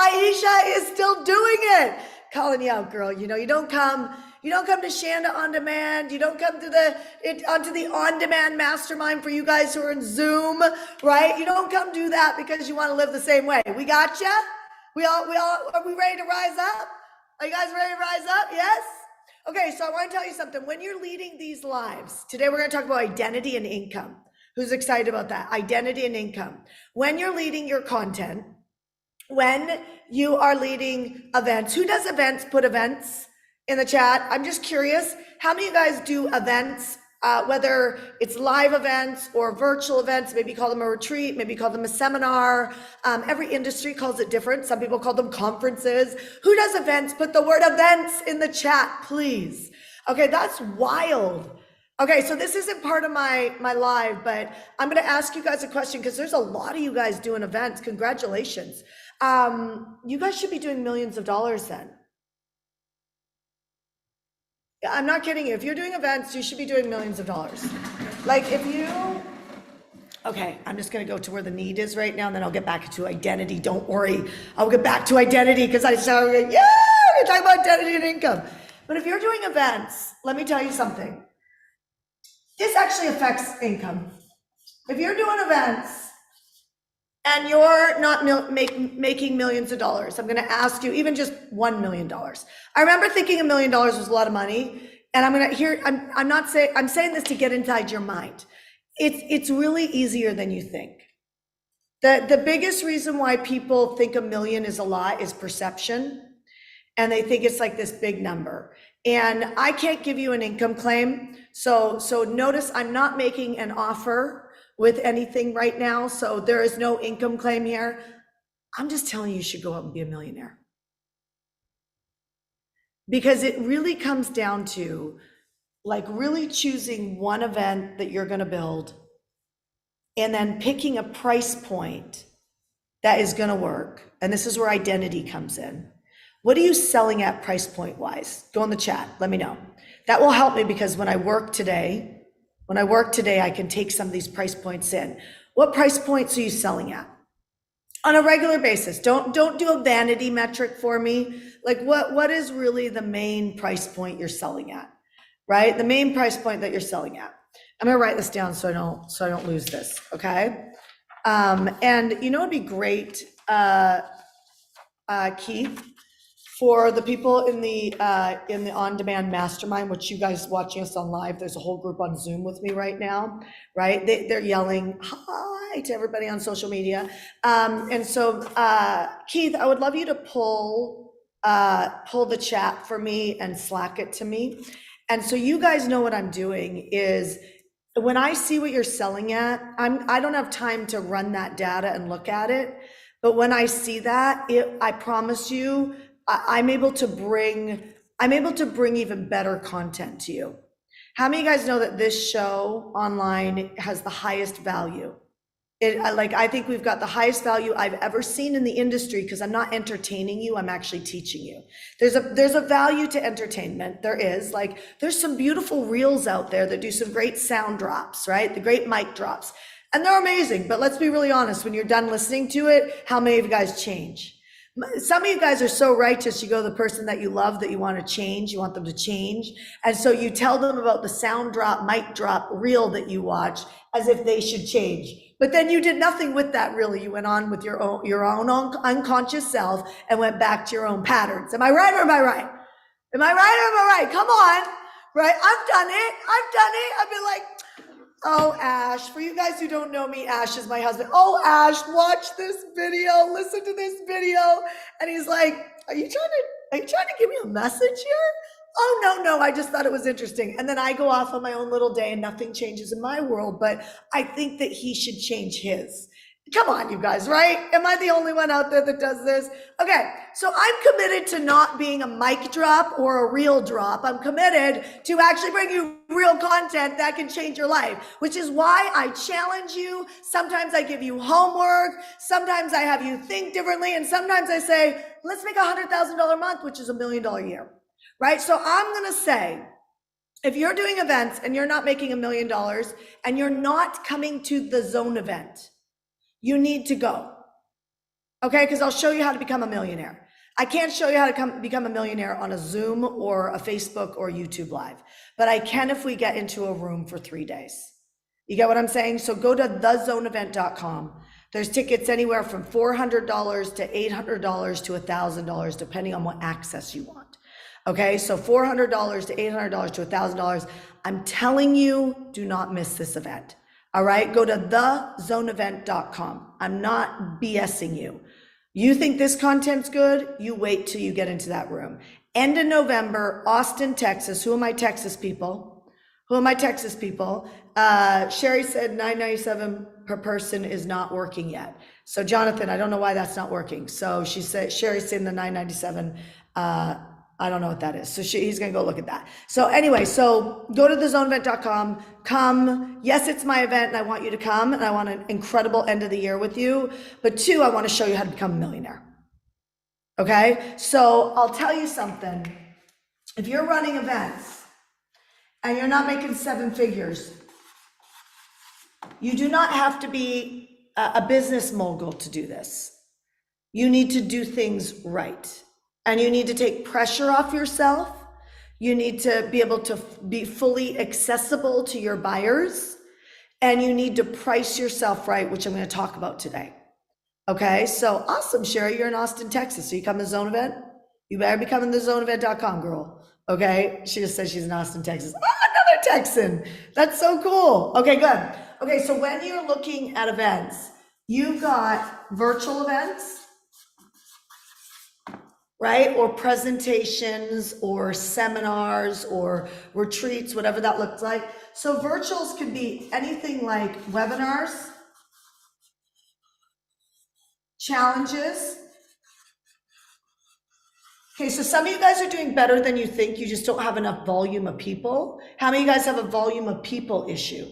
Aisha is still doing it. Calling you out, girl. You know, you don't come to Shanda On Demand. You don't come to onto the On Demand Mastermind for you guys who are in Zoom, right? You don't come do that because you want to live the same way. We got you. We all, are we ready to rise up? Are you guys ready to rise up? Yes? Okay, so I want to tell you something. When you're leading these lives, today we're going to talk about identity and income. Who's excited about that? Identity and income. When you're leading your content, when you are leading events, who does events? Put events in the chat. I'm just curious, how many of you guys do events, whether it's live events or virtual events? Maybe call them a retreat, maybe call them a seminar. Every industry calls it different. Some people call them conferences. Who does events? Put the word events in the chat, please. Okay, that's wild. Okay, so this isn't part of my live, but I'm going to ask you guys a question because there's a lot of you guys doing events. Congratulations. You guys should be doing millions of dollars then. I'm not kidding you. If you're doing events, you should be doing millions of dollars. Like okay, I'm just going to go to where the need is right now, and then I'll get back to identity. Don't worry. I'll get back to identity because we're going to talk about identity and income. But if you're doing events, let me tell you something. This actually affects income. If you're doing events and you're not making millions of dollars, I'm going to ask you even just $1 million. I remember thinking $1 million was a lot of money, and I'm saying this to get inside your mind. It's really easier than you think. The biggest reason why people think $1 million is a lot is perception, and they think it's like this big number. And I can't give you an income claim. So notice I'm not making an offer with anything right now. So there is no income claim here. I'm just telling you should go out and be a millionaire. Because it really comes down to like really choosing one event that you're going to build and then picking a price point that is going to work. And this is where identity comes in. What are you selling at price point wise? Go in the chat, let me know. That will help me because when I work today, I can take some of these price points in. What price points are you selling at? On a regular basis, don't do a vanity metric for me. Like what is really the main price point you're selling at, right? The main price point that you're selling at. I'm gonna write this down so I don't lose this, okay? And you know it'd be great, Keith, for the people in the on-demand mastermind, which you guys watching us on live, there's a whole group on Zoom with me right now, right? They're yelling hi to everybody on social media. And so, Keith, I would love you to pull the chat for me and Slack it to me. And so you guys know what I'm doing is when I see what you're selling at, I don't have time to run that data and look at it. But when I see that, I promise you, I'm able to bring even better content to you. How many of you guys know that this show online has the highest value? I think we've got the highest value I've ever seen in the industry because I'm not entertaining you, I'm actually teaching you. There's a value to entertainment. There's some beautiful reels out there that do some great sound drops, right? The great mic drops. And they're amazing, but let's be really honest, when you're done listening to it, how many of you guys change? Some of you guys are so righteous, you go to the person that you love that you want to change, you want them to change. And so you tell them about the sound drop, mic drop reel that you watch as if they should change. But then you did nothing with that really. You went on with your own unconscious self and went back to your own patterns. Am I right or am I right? Am I right or am I right? Come on, right? I've done it. I've been like, oh, Ash, for you guys who don't know me, Ash is my husband. Oh, Ash, watch this video, listen to this video. And he's like, are you trying to give me a message here? Oh, no, I just thought it was interesting. And then I go off on my own little day and nothing changes in my world, but I think that he should change his. Come on, you guys, right? Am I the only one out there that does this? Okay, so I'm committed to not being a mic drop or a reel drop. I'm committed to actually bring you real content that can change your life, which is why I challenge you. Sometimes I give you homework. Sometimes I have you think differently. And sometimes I say, let's make $100,000 month, which is $1 million year, right? So I'm going to say, if you're doing events and you're not making $1 million and you're not coming to the zone event, you need to go. okay? Because I'll show you how to become a millionaire. I can't show you how to become a millionaire on a Zoom or a Facebook or YouTube Live, but I can if we get into a room for 3 days. You get what I'm saying? So go to thezoneevent.com. There's tickets anywhere from $400 to $800 to $1,000, depending on what access you want. Okay, so $400 to $800 to $1,000. I'm telling you, do not miss this event. All right, go to thezoneevent.com. I'm not BSing you. You think this content's good? You wait till you get into that room. End of November, Austin, Texas. Who are my Texas people? Sherry said $997 per person is not working yet. So Jonathan, I don't know why that's not working. So she said, Sherry's saying the $997. I don't know what that is. So he's going to go look at that. So anyway, so go to thezoneevent.com, come. Yes, it's my event and I want you to come and I want an incredible end of the year with you. But 2, I want to show you how to become a millionaire. Okay. So I'll tell you something. If you're running events and you're not making 7 figures, you do not have to be a business mogul to do this. You need to do things right. And you need to take pressure off yourself. You need to be able to be fully accessible to your buyers. And you need to price yourself right, which I'm going to talk about today. Okay, so awesome, Sherry, you're in Austin, Texas. So you come to Zone Event? You better be coming to thezoneevent.com, girl. Okay, she just said she's in Austin, Texas. Oh, another Texan. That's so cool. Okay, good. Okay, so when you're looking at events, you've got virtual events, right? Or presentations or seminars or retreats, whatever that looks like. So virtuals could be anything like webinars, challenges. Okay, so some of you guys are doing better than you think. You just don't have enough volume of people. How many of you guys have a volume of people issue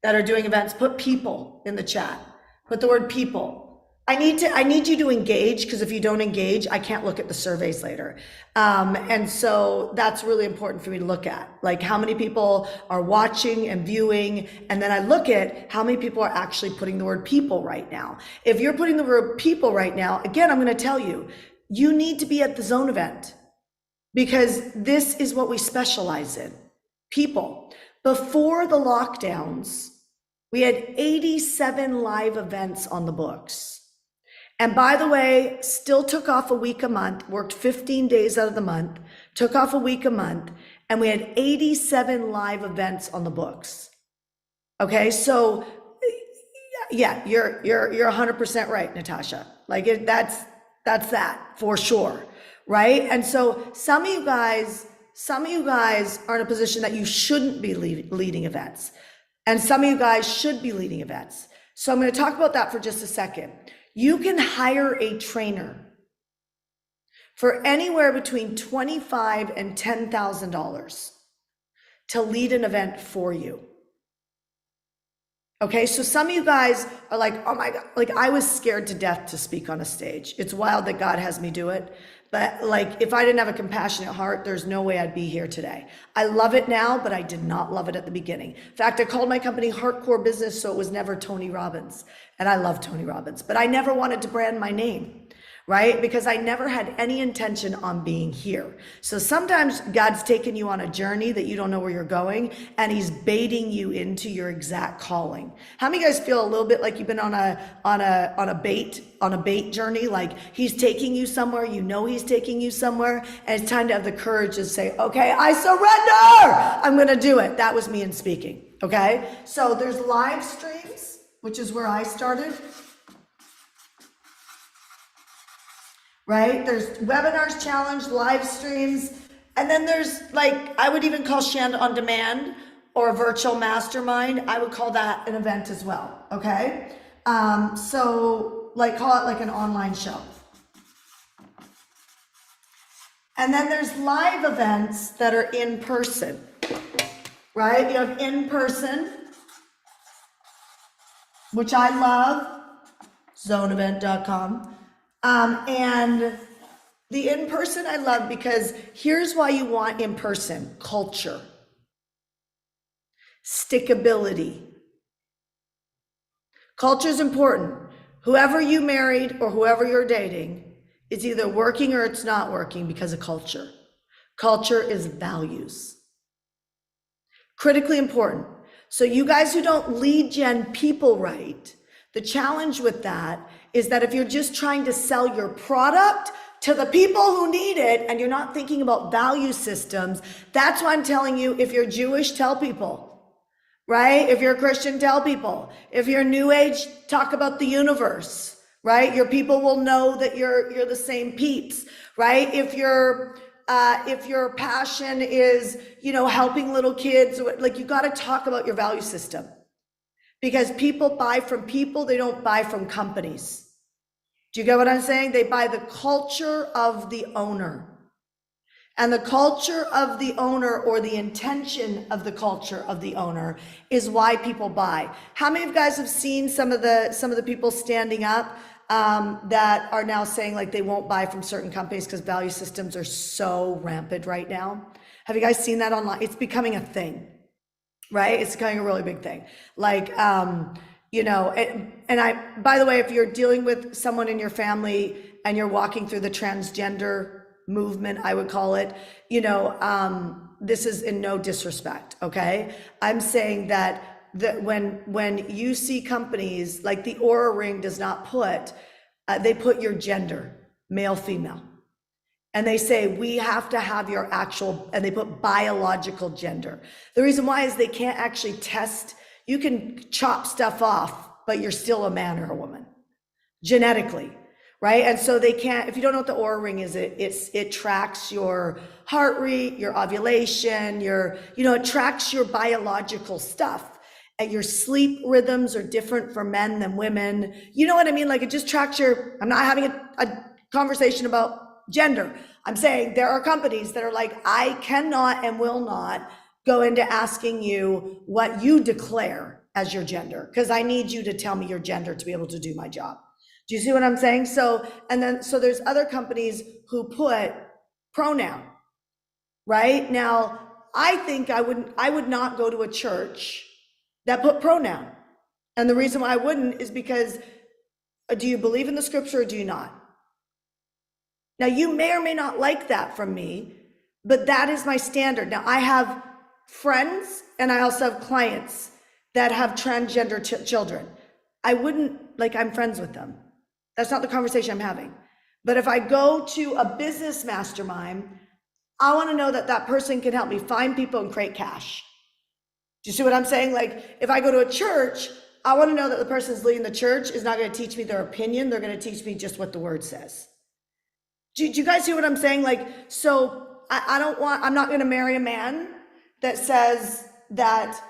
that are doing events? Put people in the chat. Put the word people. I need you to engage, because if you don't engage, I can't look at the surveys later. And so that's really important for me to look at, like how many people are watching and viewing. And then I look at how many people are actually putting the word people right now. If you're putting the word people right now, again, I'm going to tell you, you need to be at the Zone Event, because this is what we specialize in, people. Before the lockdowns, we had 87 live events on the books. And by the way, still took off a week a month, worked 15 days out of the month, took off a week a month, and we had 87 live events on the books. Okay, so yeah, you're 100% right, Natasha. Like that's that for sure, right? And so some of you guys are in a position that you shouldn't be leading events, and some of you guys should be leading events. So I'm going to talk about that for just a second. You can hire a trainer for anywhere between $25,000 and $10,000 to lead an event for you. Okay, so some of you guys are like, oh my God, like I was scared to death to speak on a stage. It's wild that God has me do it. But like, if I didn't have a compassionate heart, there's no way I'd be here today. I love it now, but I did not love it at the beginning. In fact, I called my company Heartcore Business, so it was never Tony Robbins. And I love Tony Robbins, but I never wanted to brand my name, right? Because I never had any intention on being here. So sometimes God's taken you on a journey that you don't know where you're going, and he's baiting you into your exact calling. How many of you guys feel a little bit like you've been on a bait journey? Like he's taking you somewhere, you know he's taking you somewhere, and it's time to have the courage to say, okay, I surrender. I'm going to do it. That was me in speaking. Okay. So there's live streams, which is where I started. Right? There's webinars, challenge, live streams. And then there's like, I would even call Shanda On Demand or a virtual mastermind. I would call that an event as well. Okay. So like call it like an online show. And then there's live events that are in person, right? You have in person, which I love, zoneevent.com. And the in-person I love, because here's why you want in-person: culture, stickability. Culture is important. Whoever you married or whoever you're dating, it's either working or it's not working because of culture. Culture is values. Critically important. So you guys who don't lead gen people right, the challenge with that is that if you're just trying to sell your product to the people who need it and you're not thinking about value systems, that's why I'm telling you, if you're Jewish, tell people. Right? If you're a Christian, tell people. If you're New Age, talk about the universe, right? Your people will know that you're the same peeps, right? If your passion is, helping little kids, like you got to talk about your value system, because people buy from people, they don't buy from companies. Do you get what I'm saying? They buy the culture of the owner. And the culture of the owner, or the intention of the culture of the owner, is why people buy. How many of you guys have seen some of the people standing up that are now saying like they won't buy from certain companies because value systems are so rampant right now? Have you guys seen that online? It's becoming a thing, right? It's becoming a really big thing. Like, and by the way, if you're dealing with someone in your family and you're walking through the transgender movement, I would call it, this is in no disrespect, okay? I'm saying that when you see companies like the Aura Ring does not put, they put your gender, male, female. And they say, we have to have your actual, and they put biological gender. The reason why is they can't actually test. You can chop stuff off, but you're still a man or a woman, genetically. Right? And so they can't, if you don't know what the Aura Ring is, it tracks your heart rate, your ovulation, it tracks your biological stuff. And your sleep rhythms are different for men than women. You know what I mean? Like it just tracks I'm not having a conversation about gender. I'm saying there are companies that are like, I cannot and will not go into asking you what you declare as your gender, because I need you to tell me your gender to be able to do my job. Do you see what I'm saying? So there's other companies who put pronoun, right? Now, I think I would not go to a church that put pronoun. And the reason why I wouldn't is because, do you believe in the scripture or do you not? Now, you may or may not like that from me, but that is my standard. Now, I have friends and I also have clients that have transgender children. I'm friends with them. That's not the conversation I'm having. But if I go to a business mastermind, I want to know that that person can help me find people and create cash. Do you see what I'm saying? Like if I go to a church, I want to know that the person who's leading the church is not going to teach me their opinion. They're going to teach me just what the word says. Do you guys see what I'm saying? Like, so I'm not going to marry a man that says that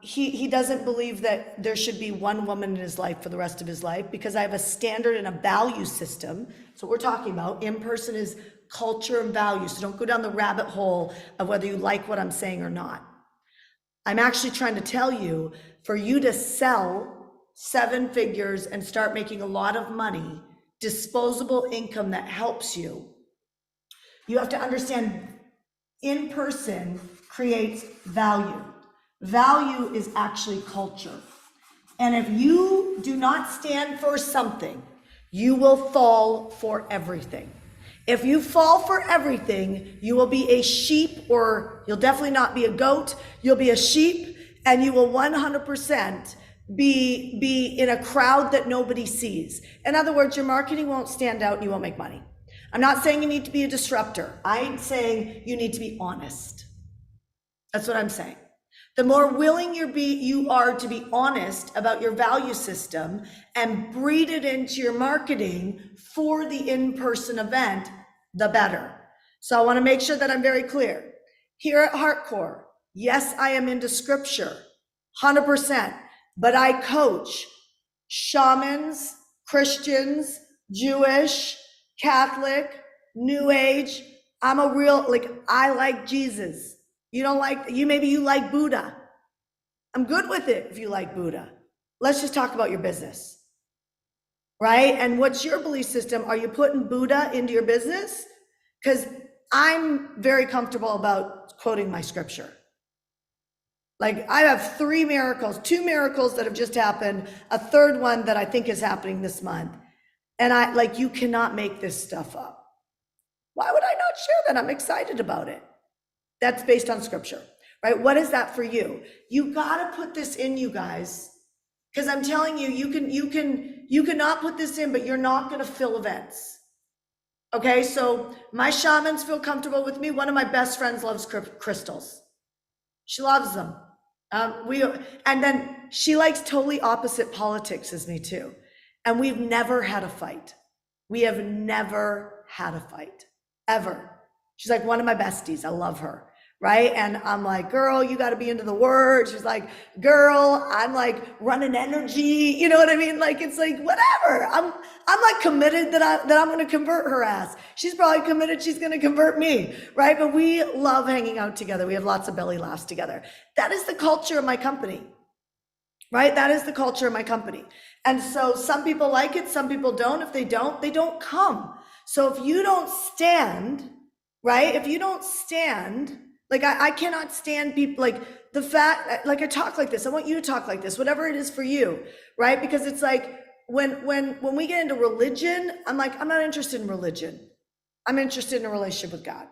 he doesn't believe that there should be one woman in his life for the rest of his life, because I have a standard and a value system. So we're talking about in-person is culture and values. So don't go down the rabbit hole of whether you like what I'm saying or not. I'm actually trying to tell you, for you to sell 7 figures and start making a lot of money, disposable income that helps you, you have to understand in-person creates value. Value is actually culture. And if you do not stand for something, you will fall for everything. If you fall for everything, you will be a sheep, or you'll definitely not be a goat. You'll be a sheep, and you will 100% be in a crowd that nobody sees. In other words, your marketing won't stand out and you won't make money. I'm not saying you need to be a disruptor. I'm saying you need to be honest. That's what I'm saying. The more willing you are to be honest about your value system and breed it into your marketing for the in-person event, the better. So I want to make sure that I'm very clear. Here at HeartCore, yes, I am into scripture, 100%, but I coach shamans, Christians, Jewish, Catholic, New Age. I'm a real, I like Jesus. Maybe you like Buddha. I'm good with it if you like Buddha. Let's just talk about your business, right? And what's your belief system? Are you putting Buddha into your business? Because I'm very comfortable about quoting my scripture. Like I have 3 miracles, 2 miracles that have just happened, a third one that I think is happening this month. And I like, you cannot make this stuff up. Why would I not share that? I'm excited about it. That's based on scripture, right? What is that for you? You got to put this in, you guys, because I'm telling you, you cannot put this in, but you're not going to fill events. Okay. So my shamans feel comfortable with me. One of my best friends loves crystals. She loves them. And then she likes totally opposite politics as me too. And we've never had a fight. We have never had a fight, ever. She's like one of my besties. I love her, right? And I'm like, girl, you got to be into the word. She's like, girl, I'm like running energy. You know what I mean? Like, it's like, whatever. I'm like committed that I'm going to convert her ass. She's probably committed she's going to convert me, right? But we love hanging out together. We have lots of belly laughs together. That is the culture of my company, right? That is the culture of my company. And so some people like it, some people don't. If they don't come. So if you don't stand, right? If you don't stand, like I cannot stand people like the fact, like I talk like this. I want you to talk like this, whatever it is for you, right? Because it's like when we get into religion, I'm like, I'm not interested in religion. I'm interested in a relationship with God.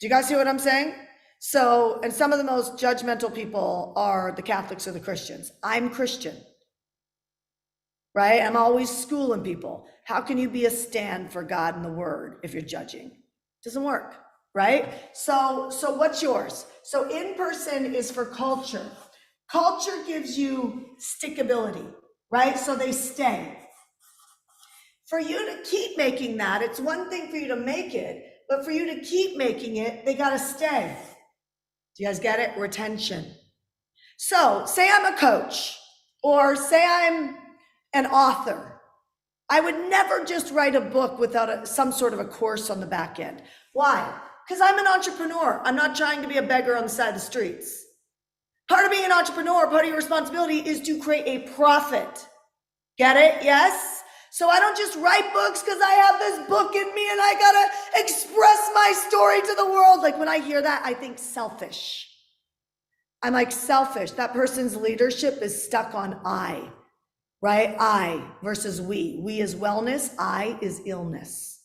Do you guys see what I'm saying? So, and some of the most judgmental people are the Catholics or the Christians. I'm Christian, right? I'm always schooling people. How can you be a stand for God and the word if you're judging? It doesn't work, right? So what's yours? So in person is for culture. Culture gives you stickability, right? So they stay. For you to keep making that, it's one thing for you to make it, but for you to keep making it, they got to stay. Do you guys get it? Retention. So say I'm a coach or say I'm an author. I would never just write a book without some sort of a course on the back end. Why? Because I'm an entrepreneur. I'm not trying to be a beggar on the side of the streets. Part of being an entrepreneur, part of your responsibility is to create a profit. Get it? Yes? So I don't just write books because I have this book in me and I gotta express my story to the world. Like when I hear that, I think selfish. I'm like selfish. That person's leadership is stuck on I, right? I versus we. We is wellness, I is illness.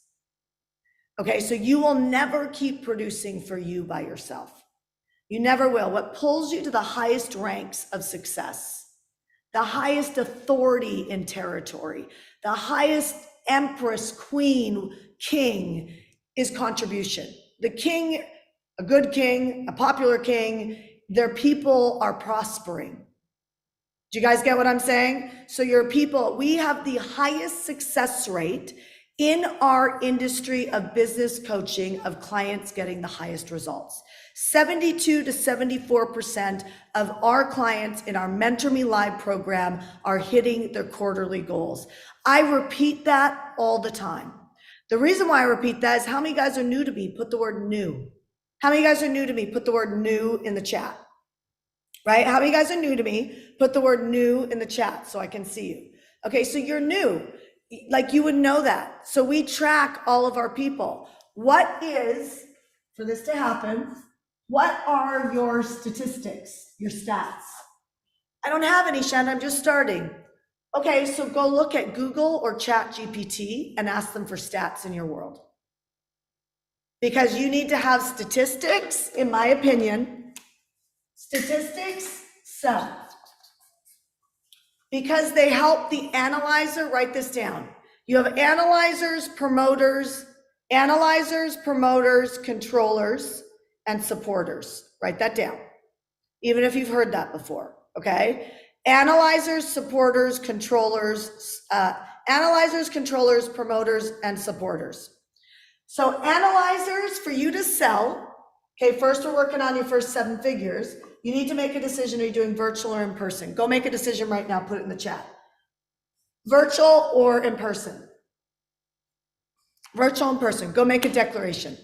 Okay, so you will never keep producing for you by yourself. You never will. What pulls you to the highest ranks of success, the highest authority in territory, the highest empress, queen, king is contribution. The king, a good king, a popular king, their people are prospering. Do you guys get what I'm saying? So your people, we have the highest success rate in our industry of business coaching of clients getting the highest results. 72 to 74% of our clients in our Mentor Me Live program are hitting their quarterly goals. I repeat that all the time. The reason why I repeat that is how many guys are new to me? Put the word new. How many guys are new to me? Put the word new in the chat, right? How many guys are new to me? Put the word new in the chat so I can see you. Okay, so you're new. Like you would know that. So we track all of our people. What is, for this to happen, what are your statistics, your stats? I don't have any, Shannon, I'm just starting. Okay, so go look at Google or ChatGPT and ask them for stats in your world. Because you need to have statistics, in my opinion. Statistics sell. Because they help the analyzer, write this down. You have analyzers, promoters, controllers, and supporters. Write that down, even if you've heard that before, okay? Analyzers, supporters, controllers, promoters, and supporters. So analyzers, for you to sell, okay, first we're working on your first 7 figures. You need to make a decision. Are you doing virtual or in person? Go make a decision right now. Put it in the chat. Virtual or in person? Virtual, in person. Go make a declaration.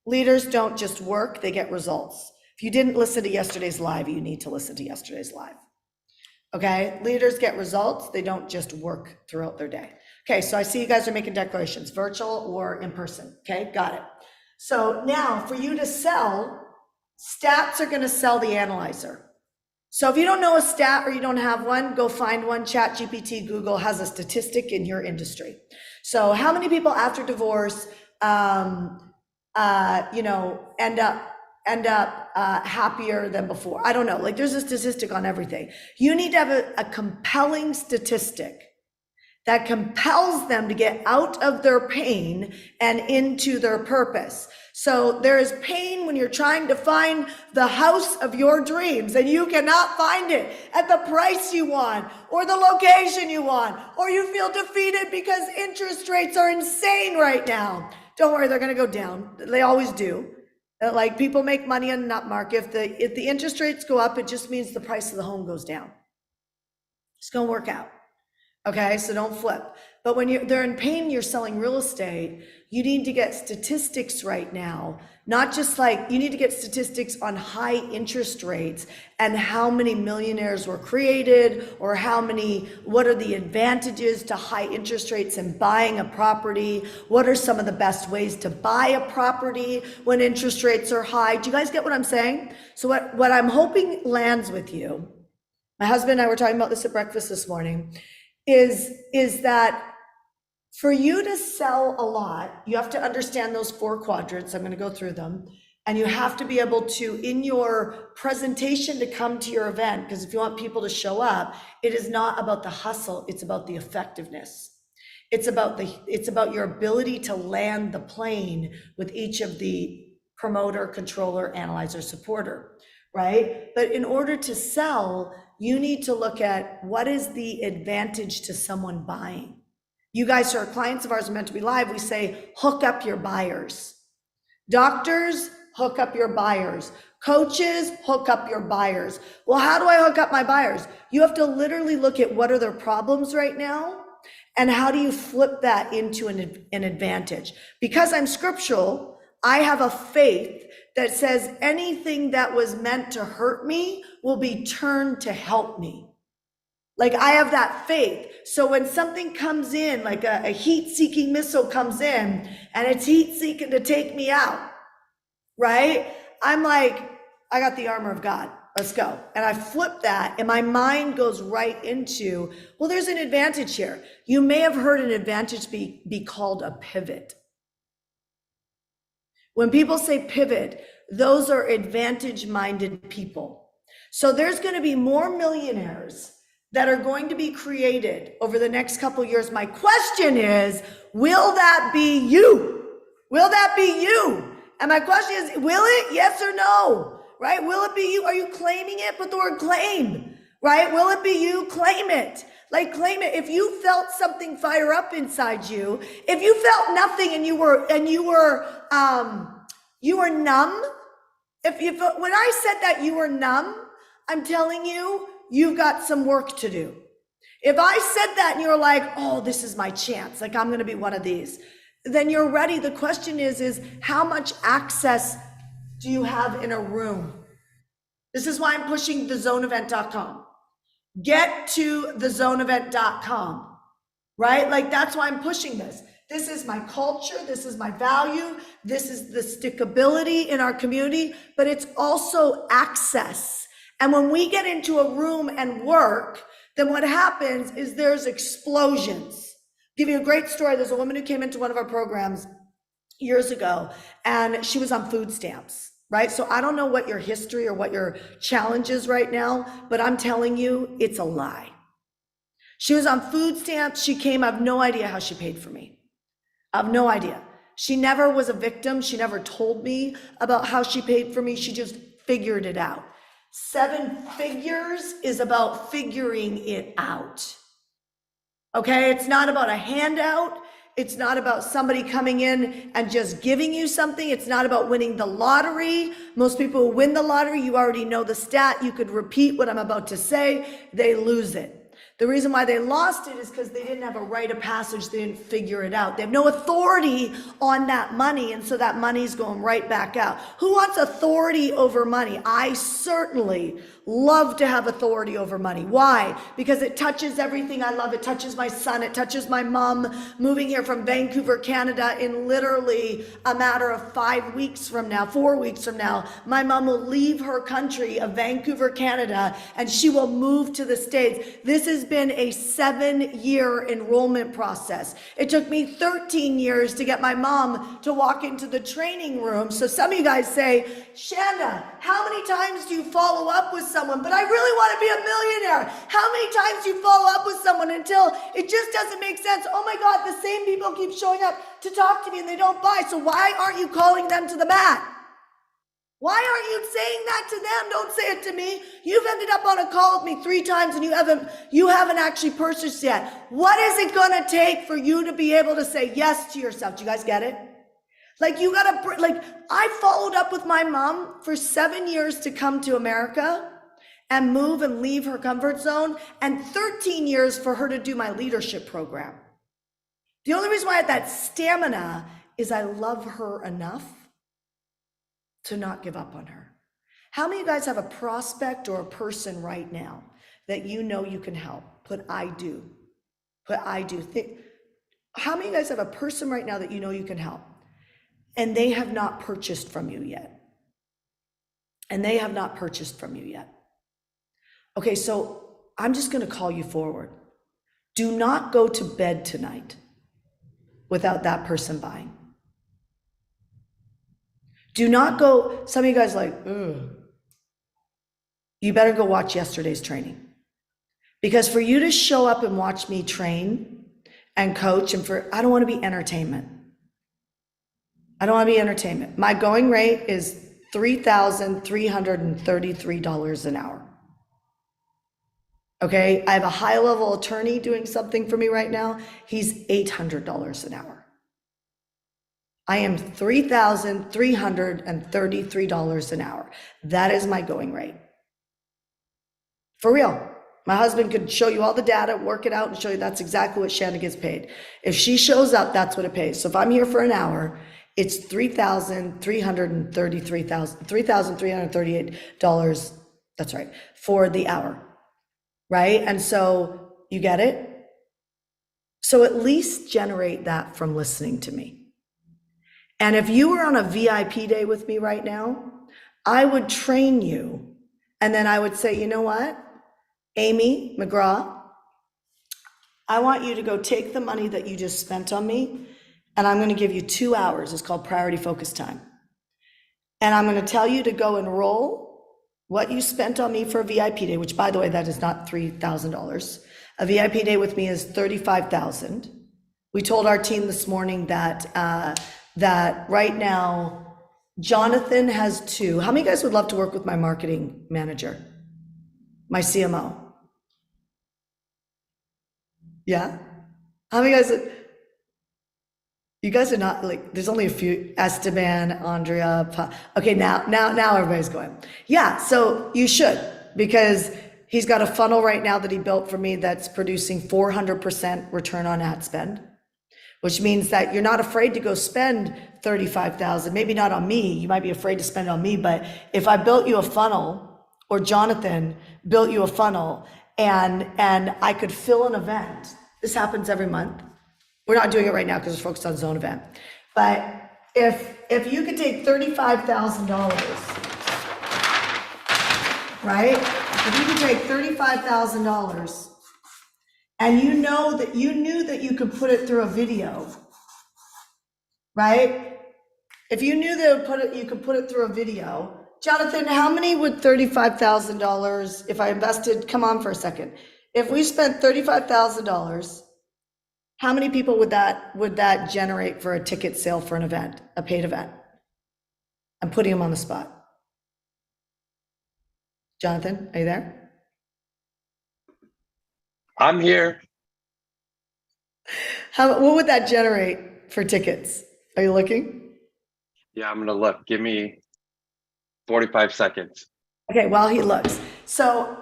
Leaders don't just work, they get results. If you didn't listen to yesterday's live, you need to listen to yesterday's live. Okay, leaders get results, they don't just work throughout their day. Okay, so I see you guys are making declarations, virtual or in person. Okay, got it. So now for you to sell, Stats are going to sell the analyzer. So if you don't know a stat or you don't have one, go find one. ChatGPT, Google has a statistic in your industry. So how many people after divorce, end up happier than before? I don't know. Like, there's a statistic on everything. You need to have a compelling statistic that compels them to get out of their pain and into their purpose. So there is pain when you're trying to find the house of your dreams and you cannot find it at the price you want or the location you want, or you feel defeated because interest rates are insane right now. Don't worry, they're going to go down. They always do. Like, people make money on the nut market. If the interest rates go up, it just means the price of the home goes down. It's going to work out. Okay, so don't flip. But when they're in pain, you're selling real estate, you need to get statistics right now, not just like, you need to get statistics on high interest rates and how many millionaires were created, or what are the advantages to high interest rates in buying a property? What are some of the best ways to buy a property when interest rates are high? Do you guys get what I'm saying? So what I'm hoping lands with you, my husband and I were talking about this at breakfast this morning, is that for you to sell a lot, you have to understand those 4 quadrants. I'm going to go through them. And you have to be able to, in your presentation to come to your event, because if you want people to show up, it is not about the hustle, it's about the effectiveness. It's about your ability to land the plane with each of the promoter, controller, analyzer, supporter, right? But in order to sell, you need to look at what is the advantage to someone buying. You guys who are clients of ours are meant to be live. We say, hook up your buyers. Doctors, hook up your buyers. Coaches, hook up your buyers. Well, how do I hook up my buyers? You have to literally look at what are their problems right now and how do you flip that into an advantage. Because I'm scriptural, I have a faith that says anything that was meant to hurt me will be turned to help me. Like, I have that faith. So when something comes in, like a heat-seeking missile comes in and it's heat-seeking to take me out, right? I'm like, I got the armor of God. Let's go. And I flip that and my mind goes right into, well, there's an advantage here. You may have heard an advantage be called a pivot. When people say pivot, those are advantage-minded people. So there's going to be more millionaires that are going to be created over the next couple of years. My question is, will that be you? Will that be you? And my question is, will it? Yes or no? Right? Will it be you? Are you claiming it? Put the word claim, right? Will it be you? Claim it. Like, claim it. If you felt something fire up inside you, if you felt nothing and you were numb, when I said that you were numb, I'm telling you, you've got some work to do. If I said that and you're like, oh, this is my chance, like I'm going to be one of these, then you're ready. The question is how much access do you have in a room? This is why I'm pushing thezoneevent.com. Get to thezoneevent.com, right? Like, that's why I'm pushing this. This is my culture. This is my value. This is the stickability in our community, but it's also access. And when we get into a room and work, then what happens is there's explosions. I'll give you a great story. There's a woman who came into one of our programs years ago, and she was on food stamps, right? So I don't know what your history or what your challenge is right now, but I'm telling you, it's a lie. She was on food stamps. She came. I have no idea how she paid for me. I have no idea. She never was a victim. She never told me about how she paid for me. She just figured it out. 7 figures is about figuring it out. Okay, it's not about a handout. It's not about somebody coming in and just giving you something. It's not about winning the lottery. Most people who win the lottery, you already know the stat. You could repeat what I'm about to say. They lose it. The reason why they lost it is because they didn't have a rite of passage. They didn't figure it out. They have no authority on that money, and so that money's going right back out. Who wants authority over money? I certainly love to have authority over money. Why? Because it touches everything I love. It touches my son. It touches my mom. Moving here from Vancouver, Canada, in literally a matter of 5 weeks from now, 4 weeks from now, my mom will leave her country of Vancouver, Canada, and she will move to the States. This has been a 7-year enrollment process. It took me 13 years to get my mom to walk into the training room. So some of you guys say, Shanda, how many times do you follow up with someone? But I really want to be a millionaire. How many times do you follow up with someone until it just doesn't make sense? Oh my God, the same people keep showing up to talk to me and they don't buy. So why aren't you calling them to the mat? Why aren't you saying that to them? Don't say it to me. You've ended up on a call with me 3 times and you haven't actually purchased yet. What is it going to take for you to be able to say yes to yourself? Do you guys get it? Like I followed up with my mom for 7 years to come to America and move and leave her comfort zone, and 13 years for her to do my leadership program. The only reason why I had that stamina is I love her enough to not give up on her. How many of you guys have a prospect or a person right now that you know you can help? Put I do. How many of you guys have a person right now that you know you can help? And they have not purchased from you yet. Okay, so I'm just going to call you forward. Do not go to bed tonight without that person buying. Do not go, some of you guys are like, ugh. You better go watch yesterday's training. Because for you to show up and watch me train and coach, I don't want to be entertainment. My going rate is $3,333 an hour. Okay, I have a high-level attorney doing something for me right now. He's $800 an hour. I am $3,333 an hour. That is my going rate. For real. My husband could show you all the data, work it out, and show you that's exactly what Shanda gets paid. If she shows up, that's what it pays. So if I'm here for an hour, it's $3,338. That's right, for the hour, right? And so you get it? So at least generate that from listening to me. And if you were on a VIP day with me right now, I would train you. And then I would say, you know what, Amy McGraw, I want you to go take the money that you just spent on me, and I'm going to give you 2 hours. It's called priority focus time. And I'm going to tell you to go enroll what you spent on me for a VIP day, which, by the way, that is not $3,000. A VIP day with me is $35,000. We told our team this morning that right now, Jonathan has 2. How many guys would love to work with my marketing manager, my CMO? Yeah? How many guys? You guys are not like, there's only a few, Esteban, Andrea. Okay, now everybody's going. Yeah, so you should, because he's got a funnel right now that he built for me that's producing 400% return on ad spend, which means that you're not afraid to go spend $35,000, maybe not on me. You might be afraid to spend on me, but if I built you a funnel, or Jonathan built you a funnel, and I could fill an event. This happens every month. We're not doing it right now because we're focused on Zone Event. But if you could take $35,000, right? If you could take $35,000 and you knew that you could put it through a video, right? If you knew that you could put it through a video, Jonathan, how many would $35,000, if I invested, come on for a second. If we spent $35,000, how many people would that generate for a ticket sale for an event, a paid event? I'm putting him on the spot. Jonathan, are you there? I'm here. What would that generate for tickets? Are you looking? Yeah, I'm gonna look. Give me 45 seconds. Okay, while he looks. So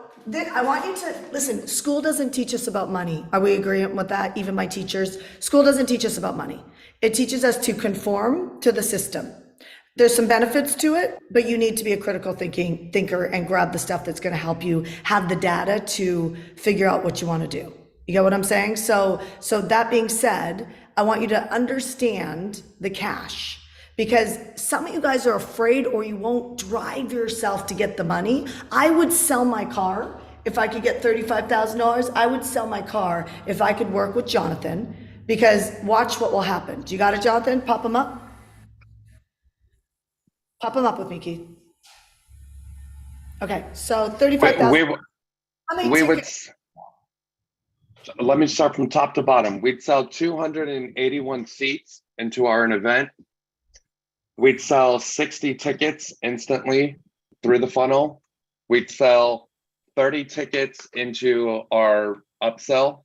I want you to listen. School doesn't teach us about money. Are we agreeing with that? Even my teachers. School doesn't teach us about money. It teaches us to conform to the system. There's some benefits to it, but you need to be a critical thinker and grab the stuff that's going to help you have the data to figure out what you want to do. You get what I'm saying? So that being said, I want you to understand the cash, because some of you guys are afraid or you won't drive yourself to get the money. I would sell my car if I could get $35,000. I would sell my car if I could work with Jonathan, because watch what will happen. Do you got it, Jonathan? Pop them up. Pop them up with me, Keith. Okay, so 35,000. We would, let me start from top to bottom. We'd sell 281 seats into our event. We'd sell 60 tickets instantly through the funnel. We'd sell 30 tickets into our upsell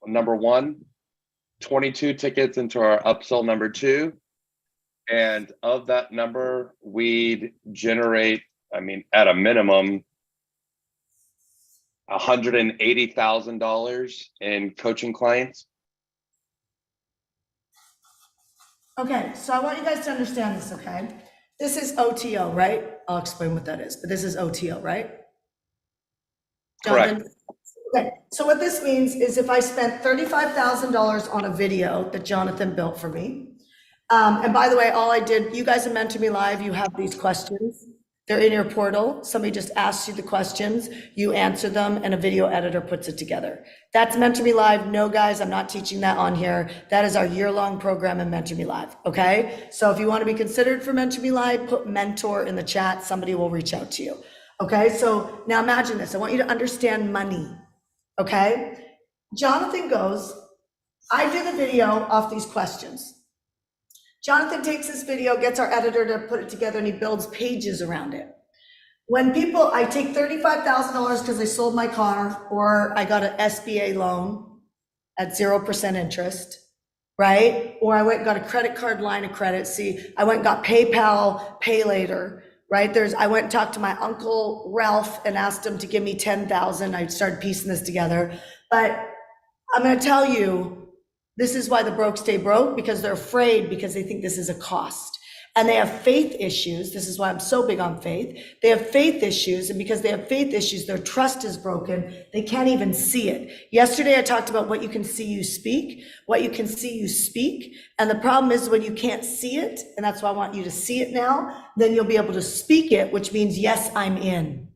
number 1, 22 tickets into our upsell number 2. And of that number, we'd generate, I mean, at a minimum, $180,000 in coaching clients. Okay, so I want you guys to understand this, okay? This is OTO, right? I'll explain what that is, but this is OTO, right? Jonathan? Correct. Okay, so what this means is if I spent $35,000 on a video that Jonathan built for me, and by the way, all I did, you guys at Mentor Me Live, you have these questions. They're in your portal. Somebody just asks you the questions, you answer them, and a video editor puts it together. That's Mentor Me Live. No, guys, I'm not teaching that on here. That is our year-long program in Mentor Me Live, okay? So if you want to be considered for Mentor Me Live, put mentor in the chat. Somebody will reach out to you, okay? So now imagine this. I want you to understand money, okay? Jonathan goes, I did a video off these questions. Jonathan takes this video, gets our editor to put it together, and he builds pages around it. When people, I take $35,000 because I sold my car, or I got an SBA loan at 0% interest, right? Or I went and got a credit card line of credit. See, I went and got PayPal, pay later, right? I went and talked to my uncle Ralph and asked him to give me $10,000. I started piecing this together. But I'm going to tell you, this is why the broke stay broke, because they're afraid, because they think this is a cost. And they have faith issues. This is why I'm so big on faith. They have faith issues, and because they have faith issues, their trust is broken. They can't even see it. Yesterday, I talked about what you can see, you speak. What you can see, you speak. And the problem is when you can't see it, and that's why I want you to see it now, then you'll be able to speak it, which means, yes, I'm in.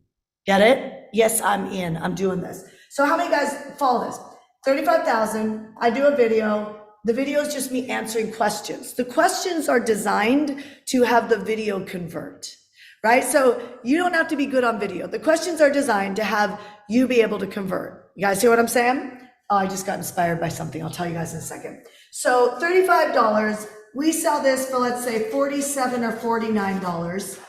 Get it? Yes, I'm in. I'm doing this. So how many guys follow this? 35,000, I do a video. The video is just me answering questions. The questions are designed to have the video convert, right? So you don't have to be good on video. The questions are designed to have you be able to convert. You guys hear what I'm saying? Oh, I just got inspired by something. I'll tell you guys in a second. So $35, we sell this for, let's say, $47 or $49.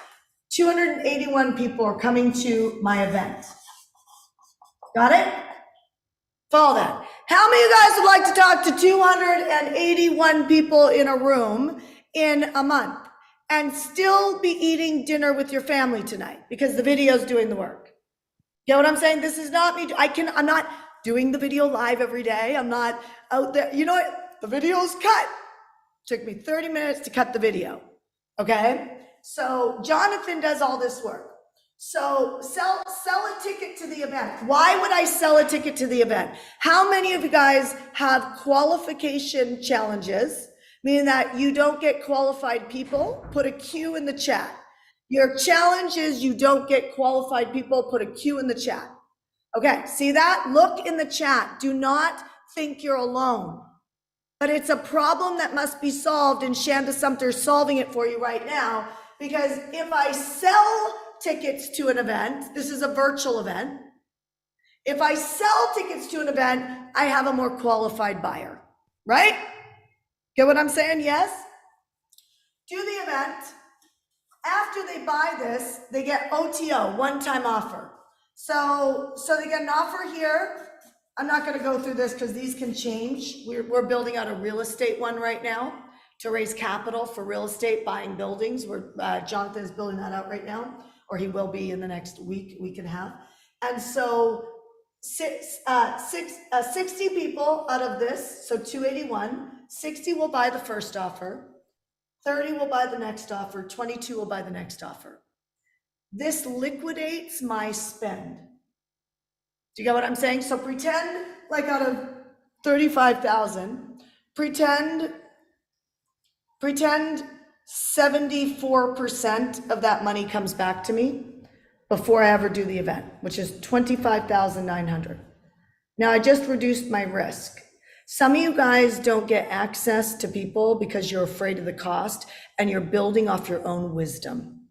281 people are coming to my event. Got it? Follow that. How many of you guys would like to talk to 281 people in a room in a month and still be eating dinner with your family tonight because the video's doing the work? You know what I'm saying? This is not me. I'm not doing the video live every day. I'm not out there. You know what? The video's cut. Took me 30 minutes to cut the video. Okay? So Jonathan does all this work. So sell a ticket to the event. Why would I sell a ticket to the event? How many of you guys have qualification challenges, meaning that you don't get qualified people? Put a Q in the chat. Your challenge is you don't get qualified people. Put a Q in the chat. Okay, see that? Look in the chat. Do not think you're alone. But it's a problem that must be solved, and Shanda Sumter's solving it for you right now, because if I sell tickets to an event, this is a virtual event. If I sell tickets to an event, I have a more qualified buyer, right? Get what I'm saying? Yes? Do the event. After they buy this, they get OTO, one-time offer. So they get an offer here. I'm not going to go through this because these can change. We're building out a real estate one right now to raise capital for real estate, buying buildings. Jonathan is building that out right now, or he will be in the next week and a half. And so 60 people out of this, so 281, 60 will buy the first offer, 30 will buy the next offer, 22 will buy the next offer. This liquidates my spend. Do you get what I'm saying? So pretend like out of 35,000, pretend 74% of that money comes back to me before I ever do the event, which is 25,900. Now I just reduced my risk. Some of you guys don't get access to people because you're afraid of the cost and you're building off your own wisdom.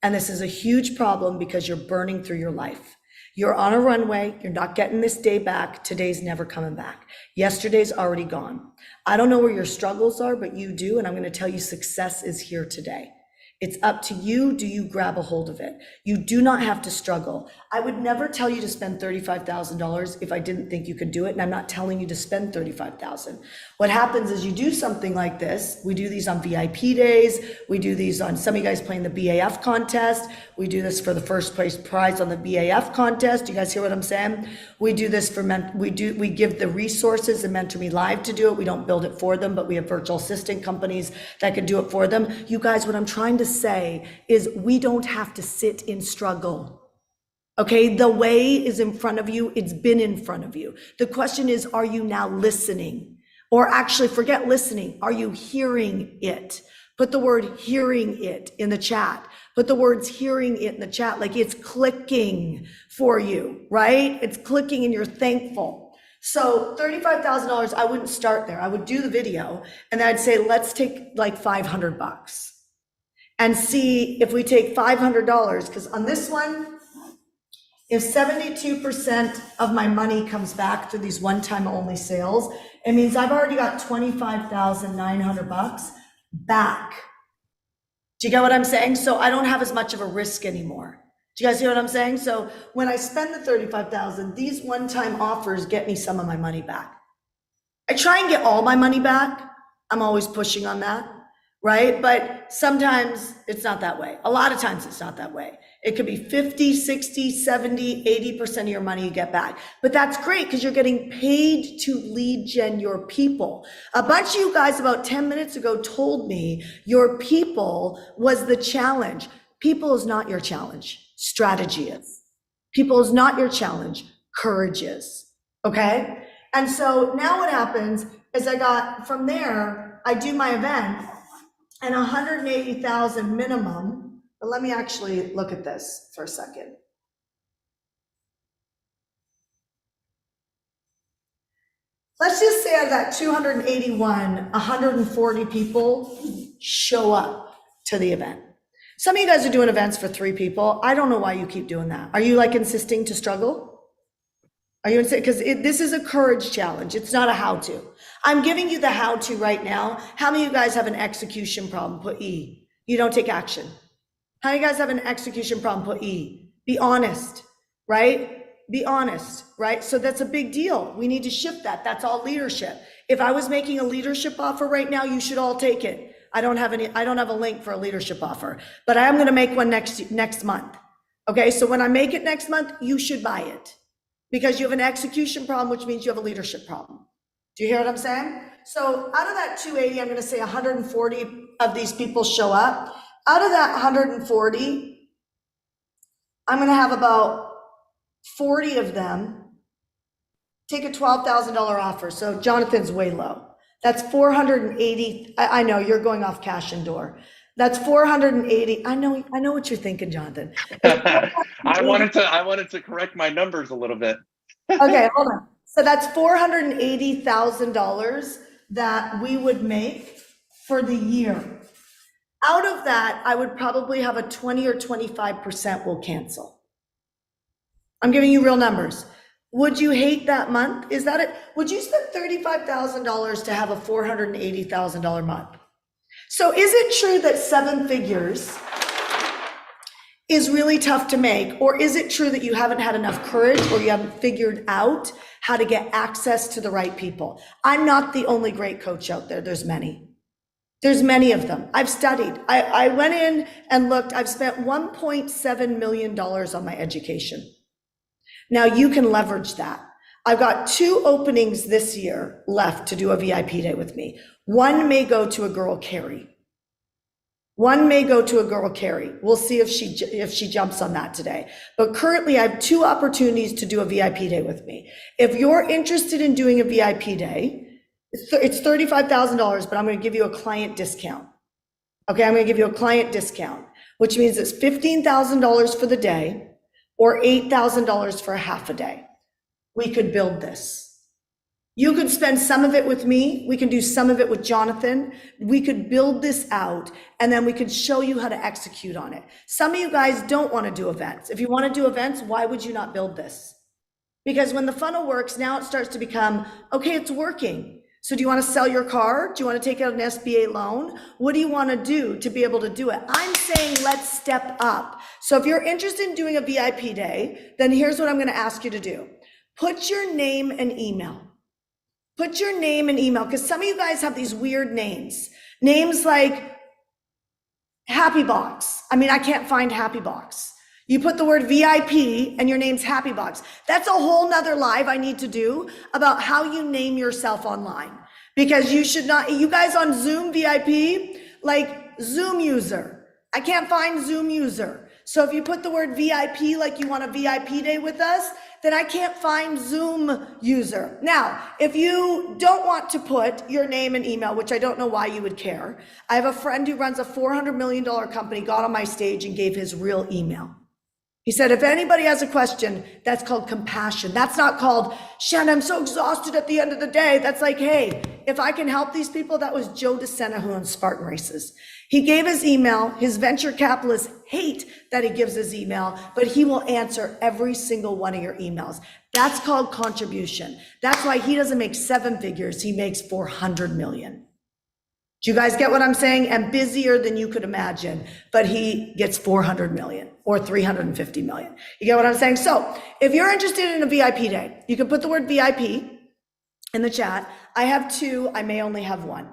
And this is a huge problem because you're burning through your life. You're on a runway, you're not getting this day back, today's never coming back. Yesterday's already gone. I don't know where your struggles are, but you do, and I'm gonna tell you success is here today. It's up to you, do you grab a hold of it? You do not have to struggle. I would never tell you to spend $35,000 if I didn't think you could do it, and I'm not telling you to spend $35,000. What happens is you do something like this. We do these on VIP days. We do these on some of you guys playing the BAF contest. We do this for the first place prize on the BAF contest. You guys hear what I'm saying? We do this for we give the resources and Mentor Me Live to do it. We don't build it for them, but we have virtual assistant companies that can do it for them. You guys, what I'm trying to say is we don't have to sit in struggle. Okay, the way is in front of you. It's been in front of you. The question is, are you now listening? Or actually, forget listening. Are you hearing it? Put the word hearing it in the chat. Put the words hearing it in the chat, like it's clicking for you, right? It's clicking and you're thankful. So $35,000, I wouldn't start there. I would do the video and then I'd say, let's take like $500 and see if we take $500, because on this one, if 72% of my money comes back through these one-time only sales, it means I've already got $25,900 back. Do you get what I'm saying? So I don't have as much of a risk anymore. Do you guys hear what I'm saying? So when I spend the 35,000, these one-time offers get me some of my money back. I try and get all my money back. I'm always pushing on that, right? But sometimes it's not that way. A lot of times it's not that way. It could be 50, 60, 70, 80% of your money you get back. But that's great because you're getting paid to lead gen your people. A bunch of you guys about 10 minutes ago told me your people was the challenge. People is not your challenge. Strategy is. People is not your challenge. Courage is. Okay? And so now what happens is from there, I do my event and 180,000 minimum. But let me actually look at this for a second. Let's just say out of that 281, 140 people show up to the event. Some of you guys are doing events for 3 people. I don't know why you keep doing that. Are you like insisting to struggle? Are you insisting? Because this is a courage challenge. It's not a how-to. I'm giving you the how-to right now. How many of you guys have an execution problem? Put E. You don't take action. How many of you guys have an execution problem? Put E. Be honest, right? Be honest, right? So that's a big deal. We need to shift that. That's all leadership. If I was making a leadership offer right now, you should all take it. I don't have a link for a leadership offer, but I am going to make one next month. Okay. So when I make it next month, you should buy it because you have an execution problem, which means you have a leadership problem. Do you hear what I'm saying? So out of that 280, I'm going to say 140 of these people show up. Out of that 140, I'm going to have about 40 of them take a $12,000 offer. So Jonathan's way low. That's 480. I know you're going off cash and door. That's 480. I know what you're thinking, Jonathan. I wanted to correct my numbers a little bit. Okay, hold on. So that's $480,000 that we would make for the year. Out of that, I would probably have a 20 or 25% will cancel. I'm giving you real numbers. Would you hate that month? Is that it? Would you spend $35,000 to have a $480,000 month? So is it true that 7 figures is really tough to make? Or is it true that you haven't had enough courage or you haven't figured out how to get access to the right people? I'm not the only great coach out there. There's many. There's many of them. I've studied. I went in and looked. I've spent $1.7 million on my education. Now you can leverage that. I've got 2 openings this year left to do a VIP day with me. One may go to a girl, Carrie. One may go to a girl, Carrie. We'll see if she jumps on that today. But currently I have 2 opportunities to do a VIP day with me. If you're interested in doing a VIP day, it's $35,000, but I'm going to give you a client discount. Okay, I'm going to give you a client discount, which means it's $15,000 for the day or $8,000 for a half a day. We could build this. You could spend some of it with me. We can do some of it with Jonathan. We could build this out and then we could show you how to execute on it. Some of you guys don't want to do events. If you want to do events, why would you not build this? Because when the funnel works, now it starts to become, okay, it's working. So do you want to sell your car? Do you want to take out an SBA loan? What do you want to do to be able to do it? I'm saying let's step up. So if you're interested in doing a VIP day, then here's what I'm going to ask you to do. Put your name and email. Put your name and email, because some of you guys have these weird names. Names like Happy Box. I mean, I can't find Happy Box. You put the word VIP and your name's Happy Box. That's a whole nother live I need to do about how you name yourself online. Because you should not, you guys on Zoom VIP, like Zoom user. I can't find Zoom user. So if you put the word VIP like you want a VIP day with us, then I can't find Zoom user. Now, if you don't want to put your name and email, which I don't know why you would care, I have a friend who runs a $400 million company, got on my stage and gave his real email. He said, if anybody has a question, that's called compassion. That's not called, Shannon, I'm so exhausted at the end of the day. That's like, hey, if I can help these people, that was Joe DeSena who owns Spartan Races. He gave his email. His venture capitalists hate that he gives his email, but he will answer every single one of your emails. That's called contribution. That's why he doesn't make 7 figures. He makes 400 million. Do you guys get what I'm saying? And busier than you could imagine, but he gets 400 million or 350 million. You get what I'm saying? So if you're interested in a VIP day, you can put the word VIP in the chat. I have 2, I may only have 1.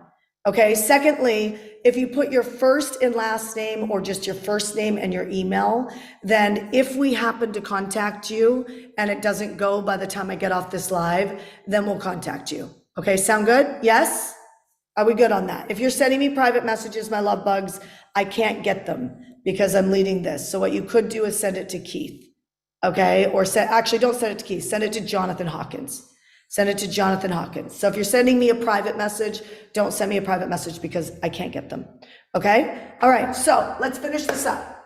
Okay. Secondly, if you put your first and last name or just your first name and your email, then if we happen to contact you and it doesn't go by the time I get off this live, then we'll contact you. Okay. Sound good? Yes? Are we good on that? If you're sending me private messages, my love bugs, I can't get them because I'm leading this. So what you could do is send it to Keith, okay? Or actually don't send it to Keith, send it to Jonathan Hawkins. Send it to Jonathan Hawkins. So if you're sending me a private message, don't send me a private message because I can't get them, okay? All right, so let's finish this up.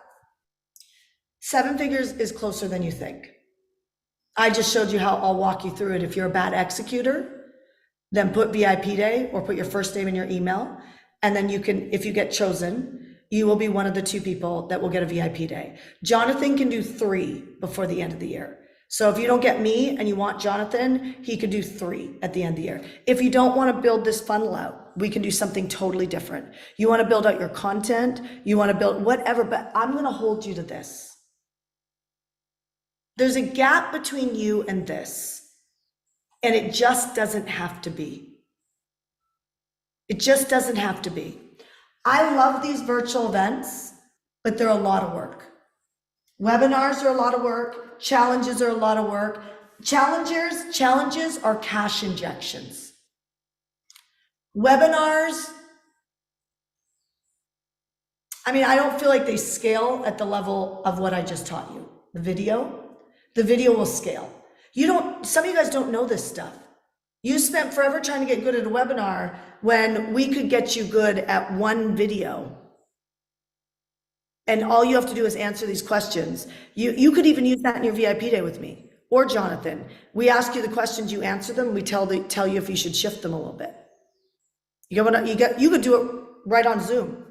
7 figures is closer than you think. I just showed you how I'll walk you through it. If you're a bad executor, then put VIP day or put your first name in your email. And then you can, if you get chosen, you will be one of the 2 people that will get a VIP day. Jonathan can do 3 before the end of the year. So if you don't get me and you want Jonathan, he could do 3 at the end of the year. If you don't want to build this funnel out, we can do something totally different. You want to build out your content, you want to build whatever, but I'm going to hold you to this. There's a gap between you and this. And it just doesn't have to be. It just doesn't have to be. I love these virtual events, but they're a lot of work. Webinars are a lot of work. Challenges are a lot of work. Challenges are cash injections. Webinars, I mean, I don't feel like they scale at the level of what I just taught you. The video will scale. Some of you guys don't know this stuff. You spent forever trying to get good at a webinar when we could get you good at 1 video. And all you have to do is answer these questions. You could even use that in your VIP day with me or Jonathan. We ask you the questions, you answer them. We tell you if you should shift them a little bit. You could do it right on Zoom.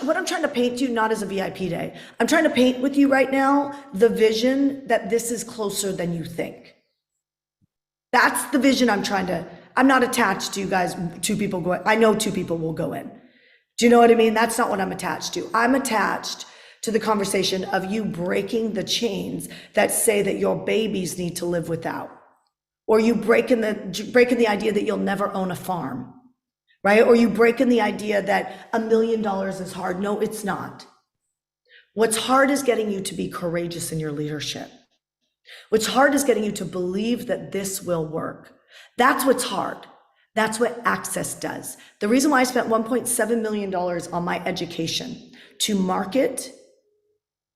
What I'm trying to paint to you, not as a VIP day. I'm trying to paint with you right now the vision that this is closer than you think. That's the vision I'm not attached to you guys, 2 people going, I know 2 people will go in. Do you know what I mean? That's not what I'm attached to. I'm attached to the conversation of you breaking the chains that say that your babies need to live without, or you breaking the idea that you'll never own a farm. Right? Or you break in the idea that $1 million is hard. No, it's not. What's hard is getting you to be courageous in your leadership. What's hard is getting you to believe that this will work. That's what's hard. That's what Access does. The reason why I spent $1.7 million on my education to market,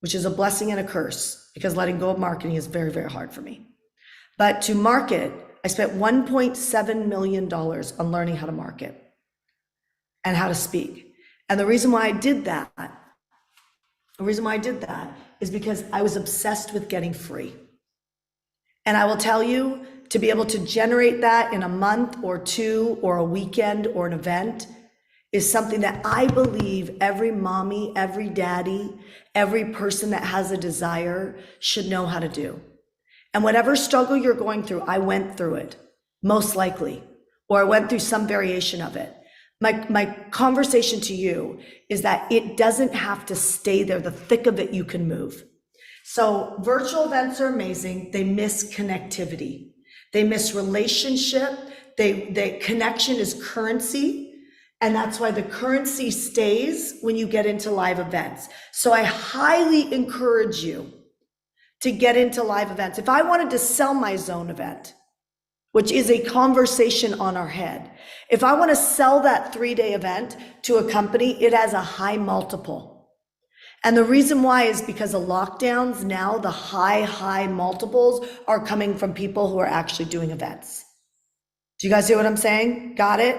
which is a blessing and a curse, because letting go of marketing is very, very hard for me. But to market, I spent $1.7 million on learning how to market and how to speak. And the reason why I did that is because I was obsessed with getting free. And I will tell you, to be able to generate that in a month or two or a weekend or an event is something that I believe every mommy, every daddy, every person that has a desire should know how to do. And whatever struggle you're going through, I went through it, most likely, or I went through some variation of it. My conversation to you is that it doesn't have to stay there. The thick of it, you can move. So virtual events are amazing. They miss connectivity. They miss relationship. They connection is currency. And that's why the currency stays when you get into live events. So I highly encourage you to get into live events. If I wanted to sell my zone event, which is a conversation on our head, if I want to sell that 3-day event to a company, it has a high multiple. And the reason why is because of lockdowns. Now the high multiples are coming from people who are actually doing events. Do you guys see what I'm saying? Got it?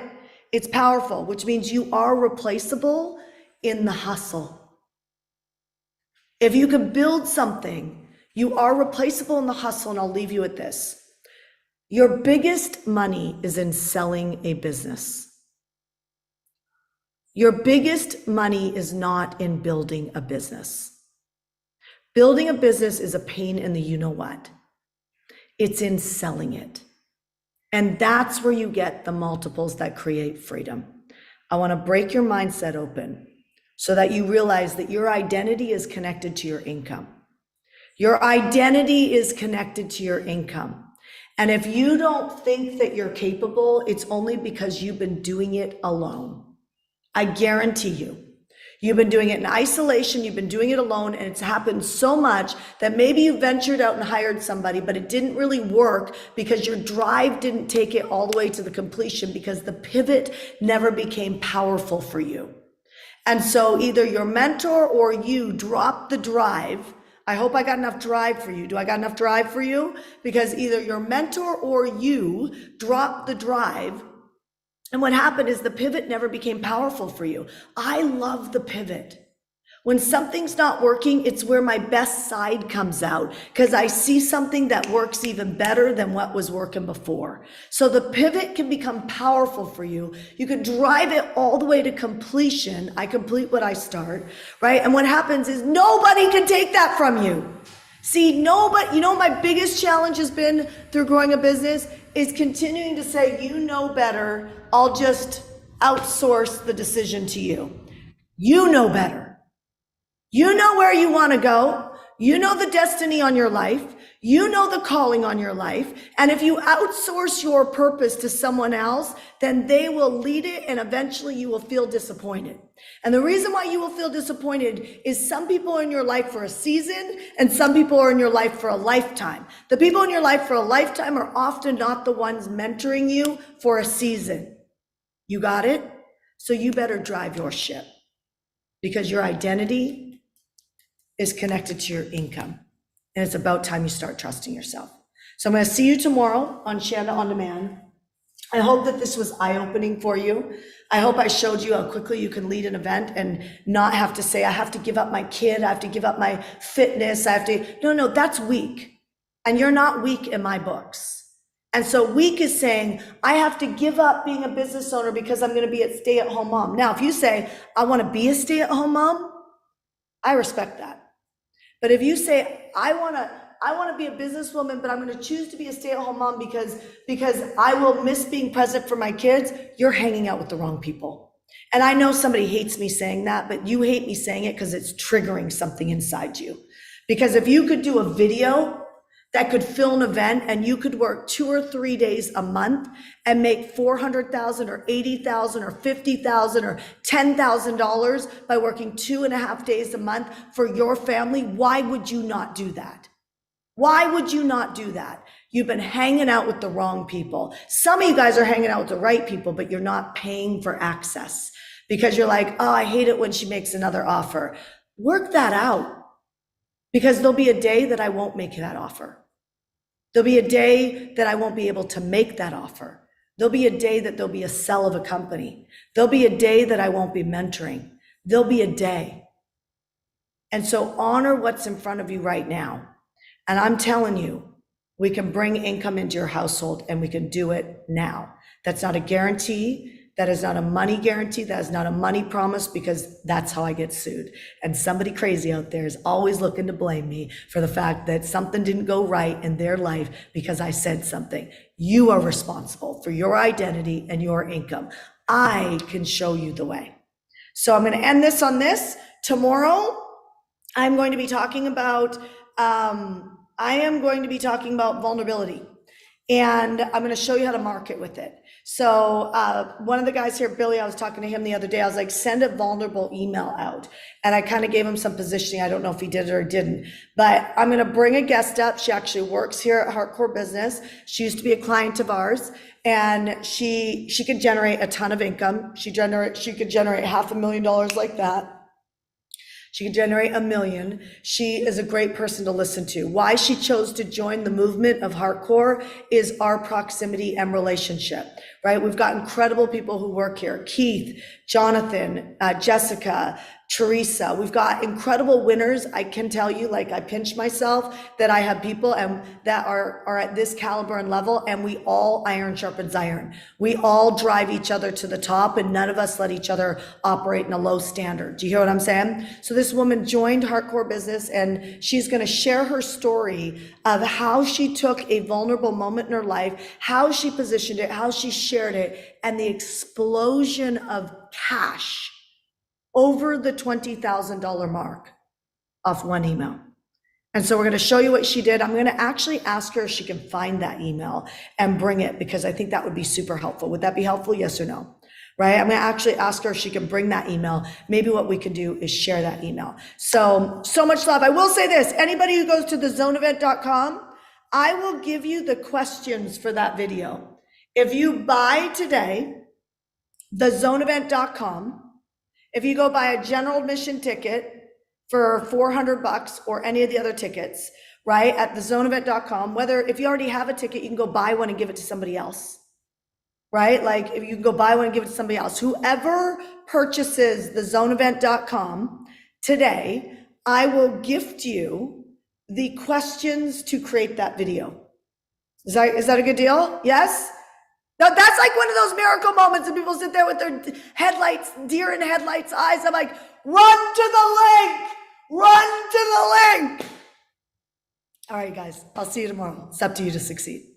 It's powerful, which means you are replaceable in the hustle. If you can build something, you are replaceable in the hustle. And I'll leave you with this. Your biggest money is in selling a business. Your biggest money is not in building a business. Building a business is a pain in the you-know-what. It's in selling it. And that's where you get the multiples that create freedom. I want to break your mindset open so that you realize that your identity is connected to your income. Your identity is connected to your income. And if you don't think that you're capable, it's only because you've been doing it alone. I guarantee you, you've been doing it in isolation, you've been doing it alone, and it's happened so much that maybe you ventured out and hired somebody, but it didn't really work because your drive didn't take it all the way to the completion because the pivot never became powerful for you. And so either your mentor or you dropped the drive. I hope I got enough drive for you. Do I got enough drive for you? Because either your mentor or you dropped the drive. And what happened is the pivot never became powerful for you. I love the pivot. When something's not working, it's where my best side comes out because I see something that works even better than what was working before. So the pivot can become powerful for you. You can drive it all the way to completion. I complete what I start, right? And what happens is nobody can take that from you. See, nobody, you know, my biggest challenge has been through growing a business is continuing to say, you know better. I'll just outsource the decision to you. You know better. You know where you want to go. You know the destiny on your life. You know the calling on your life. And if you outsource your purpose to someone else, then they will lead it and eventually you will feel disappointed. And the reason why you will feel disappointed is some people are in your life for a season and some people are in your life for a lifetime. The people in your life for a lifetime are often not the ones mentoring you for a season. You got it? So you better drive your ship because your identity is connected to your income. And it's about time you start trusting yourself. So I'm going to see you tomorrow on Shanda On Demand. I hope that this was eye-opening for you. I hope I showed you how quickly you can lead an event and not have to say, I have to give up my kid, I have to give up my fitness, no, that's weak. And you're not weak in my books. And so weak is saying, I have to give up being a business owner because I'm going to be a stay-at-home mom. Now, if you say, I want to be a stay-at-home mom, I respect that. But if you say, I want to be a businesswoman, but I'm going to choose to be a stay-at-home mom because I will miss being present for my kids, you're hanging out with the wrong people. And I know somebody hates me saying that, but you hate me saying it because it's triggering something inside you. Because if you could do a video that could fill an event and you could work 2 or 3 days a month and make $400,000 or $80,000 or $50,000 or $10,000 by working 2.5 days a month for your family, why would you not do that? Why would you not do that? You've been hanging out with the wrong people. Some of you guys are hanging out with the right people, but you're not paying for access because you're like, oh, I hate it when she makes another offer. Work that out, because there'll be a day that I won't make that offer. There'll be a day that I won't be able to make that offer. There'll be a day that there'll be a sell of a company. There'll be a day that I won't be mentoring. There'll be a day. And so honor what's in front of you right now. And I'm telling you, we can bring income into your household and we can do it now. That's not a guarantee. That is not a money guarantee. That is not a money promise, because that's how I get sued. And somebody crazy out there is always looking to blame me for the fact that something didn't go right in their life because I said something. You are responsible for your identity and your income. I can show you the way. So I'm going to end this on this. Tomorrow, I'm going to be talking about, vulnerability. And I'm going to show you how to market with it. So one of the guys here, Billy, I was talking to him the other day. I was like, send a vulnerable email out. And I kind of gave him some positioning. I don't know if he did it or didn't, but I'm going to bring a guest up. She actually works here at Hardcore Business. She used to be a client of ours, and she could generate a ton of income. She could generate $500,000 like that. She can generate $1 million. She is a great person to listen to. Why she chose to join the movement of Hardcore is our proximity and relationship, right? We've got incredible people who work here. Keith, Jonathan, Jessica, Teresa. We've got incredible winners. I can tell you, like, I pinch myself that I have people and that are at this caliber and level, and we all iron sharpens iron. We all drive each other to the top, and none of us let each other operate in a low standard. Do you hear what I'm saying? So this woman joined Hardcore Business, and she's going to share her story of how she took a vulnerable moment in her life, how she positioned it, how she shared it, and the explosion of cash over the $20,000 mark off one email. And so we're going to show you what she did. I'm going to actually ask her if she can find that email and bring it, because I think that would be super helpful. Would that be helpful? Yes or no? Right? I'm going to actually ask her if she can bring that email. Maybe what we can do is share that email. So much love. I will say this, anybody who goes to thezoneevent.com, I will give you the questions for that video. If you buy today, thezoneevent.com, if you go buy a general admission ticket for $400 or any of the other tickets, right, at thezoneevent.com, whether if you already have a ticket, you can go buy one and give it to somebody else, right? Like, if you can go buy one and give it to somebody else, whoever purchases thezoneevent.com today, I will gift you the questions to create that video. Is that a good deal? Yes? Now, that's like one of those miracle moments, and people sit there with their headlights, deer in headlights eyes. I'm like, run to the link, run to the link. All right, guys, I'll see you tomorrow. It's up to you to succeed.